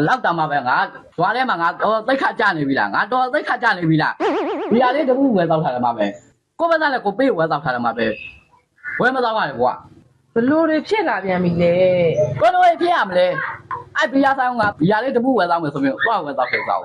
လောက်တောင်မှပဲငါဇွာထဲမှာငါတော့သိခါကြနေပြီလားငါတော့သိခါကြနေပြီလားဒီဟာလေးတပူဝဲတော့ထားတယ်မှာပဲကိုယ်ပါသားလည်းကိုပေးဝဲတော့ထားတယ်မှာပဲဝဲမတော့ပါနဲ့ကွာ ဘလို့တွေဖြစ်လာပြန်ပြီလေ ကိုလိုဖြစ်ရမလဲအဲ့ဘီယာဆိုင်ကဘီယာလေးတပူဝဲတော့မယ်ဆိုပြီးတော့ဝဲတော့ခဲ့တော့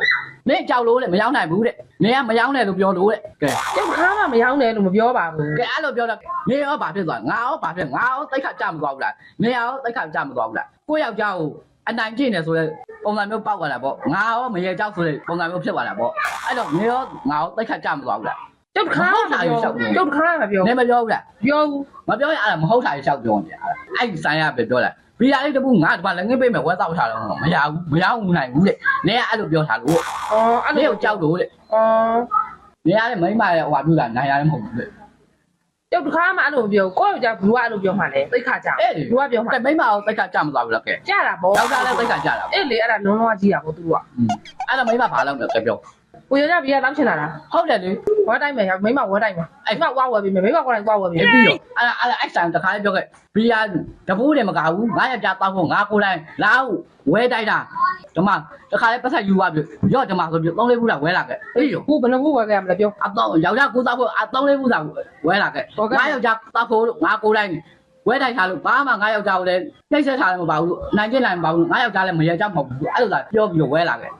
နင်းကြောက်လို့လေမရောက်နိုင်ဘူးတဲ့နင်းကမရောက်နဲ့လို့ပြောလို့တဲ့ကဲ ကျောက်ခါမှမရောက်နဲ့လို့မပြောပါဘူး ကဲအဲ့လိုပြောတော့နင်းရောဘာဖြစ်သွားငါရောဘာဖြစ်ငါရောသိခါကြမသွားဘူးလားနင်းရောသိခါကြမသွားဘူးလားကိုယောက်ျားကိုအနိုင်ကျင့်နေဆိုတဲ့ပုံစံမျိုးပေါက်လာတာပေါ့ငါရောမရေကြောက်ဆိုတဲ့ပုံစံမျိုးဖြစ်သွားတာပေါ့အဲ့တော့နင်းရောငါရောသိခါကြမသွားဘူးလား ကျောက်ခါမှမပြောကျောက်ခါမှမပြော နင်းမပြောဘူးလား ပြောဘူး မပြောရင်အဲ့ဒါမဟုတ်တာရှောက်ပြောနေတာအဲ့ဆိုင်ရပဲပြောလိုက်ဘီယာလေးတပူငါတပါလည်းငင်းပေးမယ်ဝဲတော့ထားတော့မရဘူးမရဘူးနိုင်ဘူးတဲ့နင်းကအဲ့လိုပြောထားလို့ အော်အဲ့ နင်း လို ကိုကြောက်လို့တဲ့ အော် နင်းကလည်းမိမရဲ့ဟိုဟာပြတာနိုင်ရတယ်မဟုတ်ဘူးတဲ့ ကျောက်ခါမှအဲ့လိုမပြောကိုယ့်ယောက်ျားဘူးကအဲ့လိုပြောမှလေသိခါကြဘူးကပြောမှ တဲ့မိမအောင်တိတ်ခါကြမသွားဘူးလားကဲ ကြတာပေါ့ ယောက်ျားလည်းတိတ်ခါကြတာ အေးလေအဲ့ဒါလုံးလုံးကြီးတာပေါ့သူက အဲ့တော့မိမဘာလုပ်လဲပြော ကိုယောက်ျားဘီကတောင်းချင်တာလား ဟုတ်တယ်လေ ဝဲတိုင်းမယ်မိမဝဲတိုင်းမယ်အဲ့မဝါဝဲပြီးမယ်မိမကိုယ်တိုင်ဝါဝဲပြီး ပြီးတော့အဲ့အဲ့ဆိုင်တခါလေးပြောခဲ့ဘီယာတပူးတယ်မကဘူးငါယောက်ျားတောက်ဖို့ငါကိုယ်တိုင်လာဝဲတိုက်တာဒီမှာတခါလေးပတ်ဆက်ယူပါပြီရော့ဒီမှာဆိုပြီး3-4ဘူးလားဝဲလာခဲ့ပြီးရော ကိုဘယ်နှဘူးဝဲခဲ့ရမလဲပြော အတော့ယောက်ျားကိုတောက်ဖို့3-4ဘူးသာဝဲလာခဲ့ငါယောက်ျားတောက်ဖို့ငါကိုယ်တိုင်ဝဲတိုက်ထားလို့ဘာမှငါယောက်ျားကိုလည်းနှိမ့်ဆက်ထားလည်းမပါဘူးနိုင်ကျင်နိုင်မပါဘူးငါယောက်ျားလည်းမရကြမဟုတ်ဘူးအဲ့လိုသာပြောပြီးတော့ဝဲလာခဲ့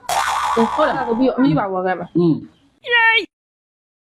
ဟုတ်လားဆိုပြီးအမိပါဝဲခဲ့မှာ อืม